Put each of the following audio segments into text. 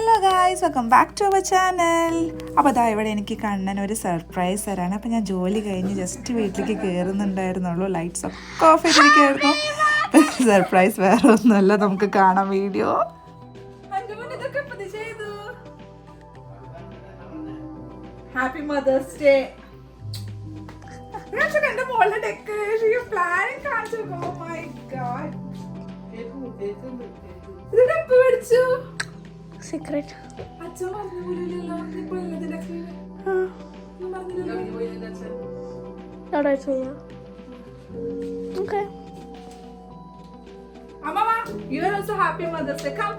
Hello guys, welcome back to our channel. അപ്പോൾ അതാ ഇവിടെ എനിക്ക് കണ്ണൻ ഒരു സർപ്രൈസ് തരാണ്. അപ്പോൾ ഞാൻ ജോലി കഴിഞ്ഞ് ജസ്റ്റ് വീട്ടിലേക്ക് കയറുന്നുണ്ടായിരുന്നുള്ളൂ. ലൈറ്റ്സ് ഒക്കെ ഓഫ് ചെയ്തിരിക്കുകയായിരുന്നു. സർപ്രൈസ് വേറെ ഒന്നുമല്ല, നമുക്ക് കാണാം വീഡിയോ. Happy mother's day. എന്റെ മോളുടെ ഡെക്കറേഷൻ പ്ലാനിങ് കാണിച്ചു. ഓ മൈ ഗോഡ്, ഇതൊക്കെ പേടിച്ചു. Secret. അച്ഛൻ പറഞ്ഞു പോലില്ലല്ലോ. ഇപ്പോൾ ഇതിലൊക്കെ Not I told you. Okay. Mama, you are also happy Mother's Day. Come.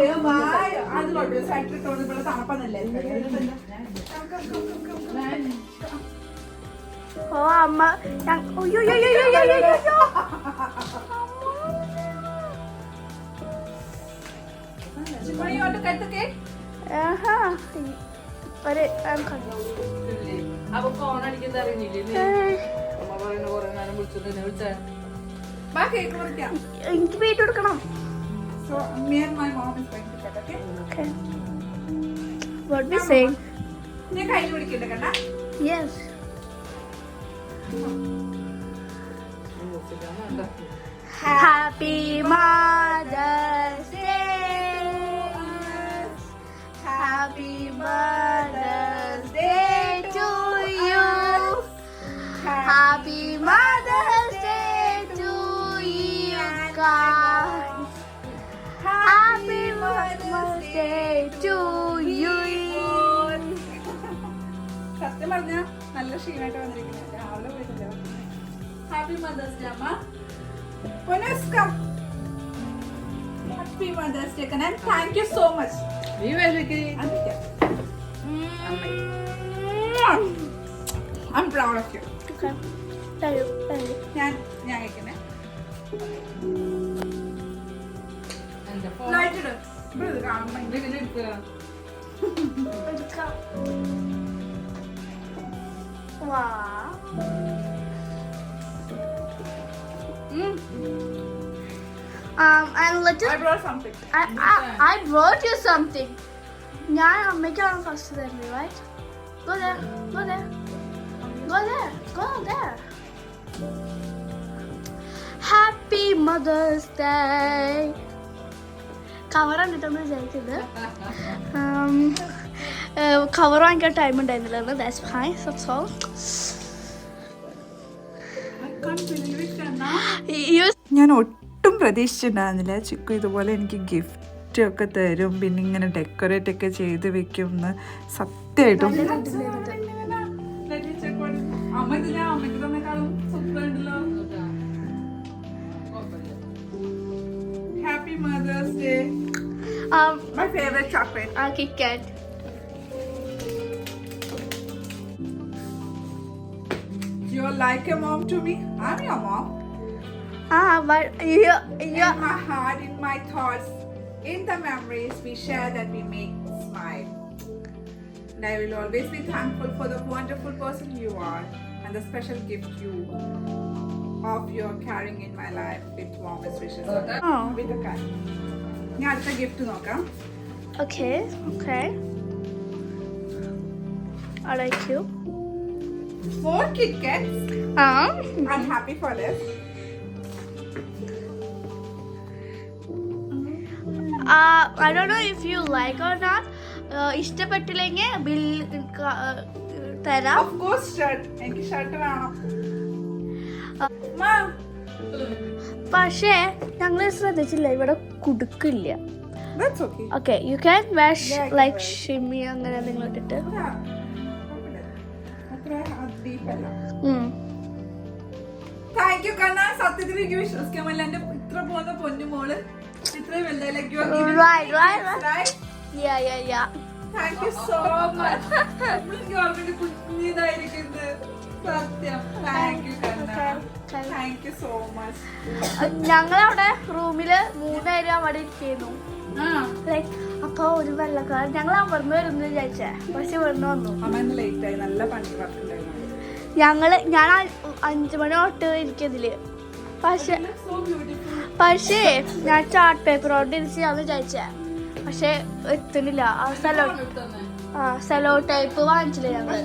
Yeah, bye. അത് കൊണ്ടു സൈറ്റിൽ തോന്നി ഇവിടെ തണുപ്പൊന്നല്ലേ. Oh, Amma. Oh, yo. You want to cut the cake? But I'm coming. അപ്പൊ ഫോൺ അടിക്കുന്നത് അറിയുന്നില്ലേ? അമ്മ പറയുന്ന കുറെ നേരം വിളിച്ചു. ബാ കേക്ക് മുറിക്കാം. എനിക്ക് വെയിറ്റ് കൊടുക്കണം. So me and my mom is going to cut, okay? Okay. What we saying? നീ കയ്യിൽ പിടിക്കണ്ട കണ്ടാ? Yes. Happy Mother's Day. Happy Mother's Day to you. Happy Mother's Day to you guys. Happy Mother's Day to you. സത്യം പറഞ്ഞാ നല്ല ക്ഷീണമായിട്ട് വന്നിരിക്കുന്നത്. രാവിലെ പോയിട്ടില്ല. ഹാപ്പി മദേഴ്സ് ഡേ അമ്മ. Happy mother's day Kannan. Thank you so much. നീ വേലക്ക് I'm proud of you. Okay. Thank you. ഞാൻ കഴിക്കുന്നേ. എന്റെ ഫോൺ ലൈറ്റ് ഇട്. ഇവിടെ ഇത് കാണുമ്പോ ഇങ്ങനെ എടുക്കുക. Wow. And little. I brought something. I brought you something. ഞാൻ അമ്മയ്ക്കാണ് ഫസ്റ്റ് തരുന്നത്, right? Go there. Happy Mother's Day. Cover കണ്ടിട്ടെന്ന് വിചാരിച്ചത്. കവർ വാങ്ങിക്കാൻ ടൈം ഉണ്ടായിരുന്നില്ല. That's fine. That's all. ഞാൻ ഒട്ടും പ്രതീക്ഷിച്ചിട്ടുണ്ടായിരുന്നില്ല ചിക്കു ഇതുപോലെ എനിക്ക് ഗിഫ്റ്റ് ഒക്കെ തരും, പിന്നെ ഇങ്ങനെ ഡെക്കറേറ്റ് ഒക്കെ ചെയ്ത് വെക്കും എന്ന്. സത്യമായിട്ടും happy mother's day. My favorite chocolate. Kit Kat. You're like a mom to me. I'm your mom. But you. In my heart, in my thoughts, in the memories we share that we make smile. And I will always be thankful for the wonderful person you are and the special gift of your carrying in my life with warmest wishes. With a cat. ഞാൻ അടുത്ത gift നോക്കാം. Okay. I like you. 4 Kit Kats. I'm happy for this. I don't know if you like or not. ഇഷ്ടപ്പെട്ടില്ലെങ്കിൽ bill തരാം. Of course shirt. എനിക്ക് shirt വേണം. പക്ഷേ ഞങ്ങൾ ശ്രദ്ധിച്ചില്ല, ഇവിടെ കുടുക്കില്ല. That's okay. Okay, you can wear like shimmy അങ്ങനെ എന്തെങ്കിലും ഇട്ടിട്ട്. താങ്ക് യു കണ്ണ. സത്യത്തിൽ എനിക്ക് വിശ്വസിക്കാൻ പറ്റില്ല എന്റെ ഇത്ര പോകുന്ന പൊന്നുമോള് ഇത്രയും വലുതായി. Yeah. Thank you so much. എനിക്ക് ഓൾറെഡി കുഞ്ഞിതായിരിക്കുന്നത്. സത്യം. Thank you Kanna. Thank you so much. ഞങ്ങളവിടെ റൂമില് 3 പേര് അവിടെ ഇരിക്കുന്നു. ലൈക്ക് അപ്പൊ ഒരു വെള്ളക്കാരൻ ഞങ്ങൾ അവിടുന്ന് വരുന്നു വിചാരിച്ചേ, പക്ഷെ ഇവിടുന്ന് വന്നു. ലേറ്റ് ആയി. നല്ല പണി വർക്ക് ഉണ്ടായിരുന്നു. ഞാൻ 5 മണി തൊട്ട് ഇരിക്കുന്നതില്. പക്ഷേ ഞാൻ ചാർട്ട് പേപ്പർ കൊണ്ട് ഇരിച്ചാന്ന് വിചാരിച്ചേ, പക്ഷെ എത്തുന്നില്ല. സെലോ ടൈപ്പ് വാങ്ങിച്ചില്ല ഞങ്ങള്.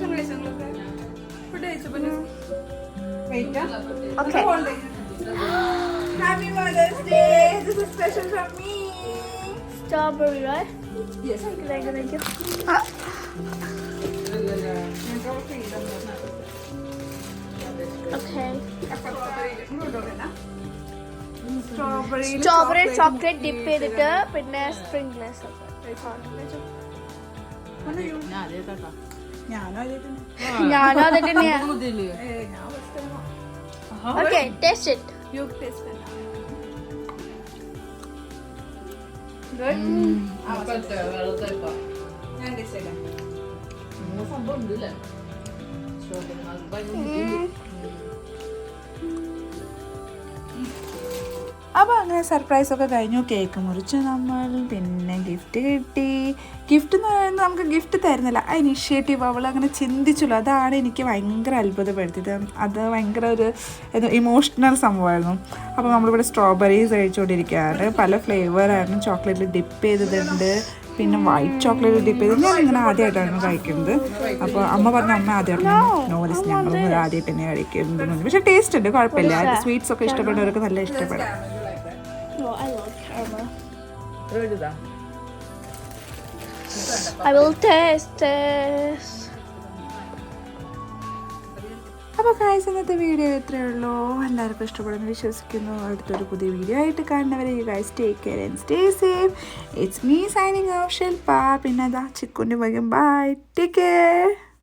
Okay, Happy Mother's Day. This is special from me. Strawberry right? Yes. Thank you. Okay. Strawberry chocolate dip ചെയ്തിട്ട് പിന്നെ സ്പ്രിംഗ്ലേഴ്സ് ഞാനും അത് തന്നെയാ. Okay, taste it. You taste it. ഞാൻ taste ചെയ്യാം. അപ്പോൾ അങ്ങനെ സർപ്രൈസൊക്കെ കഴിഞ്ഞു. കേക്ക് മുറിച്ച് നമ്മൾ, പിന്നെ ഗിഫ്റ്റ് കിട്ടി. ഗിഫ്റ്റ് എന്ന് പറയുന്നത് നമുക്ക് ഗിഫ്റ്റ് തരുന്നില്ല, ആ ഇനിഷ്യേറ്റീവ് അവൾ അങ്ങനെ ചിന്തിച്ചുള്ളൂ. അതാണ് എനിക്ക് ഭയങ്കര അത്ഭുതപ്പെടുത്തിയത്. അത് ഭയങ്കര ഒരു ഇമോഷണൽ സംഭവമായിരുന്നു. അപ്പോൾ നമ്മളിവിടെ സ്ട്രോബെറീസ് കഴിച്ചുകൊണ്ടിരിക്കുകയാണ്. പല ഫ്ലേവറായിരുന്നു. ചോക്ലേറ്റിൽ ഡിപ്പ് ചെയ്തതുണ്ട്, പിന്നെ വൈറ്റ് ചോക്ലേറ്റ് ഡിപ്പ് ചെയ്ത് ഞാൻ ഇങ്ങനെ ആദ്യമായിട്ടാണ് കഴിക്കുന്നത്. അപ്പോൾ അമ്മ പറഞ്ഞു, അമ്മ ആദ്യമായിട്ടാണ് നോവലിസ് ഞങ്ങളും ആദ്യം പിന്നെ കഴിക്കുന്നത്. പക്ഷേ ടേസ്റ്റ് ഉണ്ട്, കുഴപ്പമില്ല. സ്വീറ്റ്സ് ഒക്കെ ഇഷ്ടപ്പെടുന്നവർക്ക് നല്ല ഇഷ്ടപ്പെടാം. Oh, I love caramel. I will taste this. അപ്പോൾ ഗൈസ്, ഇന്നത്തെ വീഡിയോ ഇത്രയേ ഉള്ളൂ. എല്ലാവർക്കും ഇഷ്ടപ്പെടുന്നു വിശ്വസിക്കുന്നു. അടുത്തൊരു പുതിയ വീഡിയോ ആയിട്ട് കാണുന്നവരെ you guys take care and stay safe. It's me signing off Shilpa. പിന്നെ അതാ ചിക്കുൻ്റെ വകം. Bye, take care.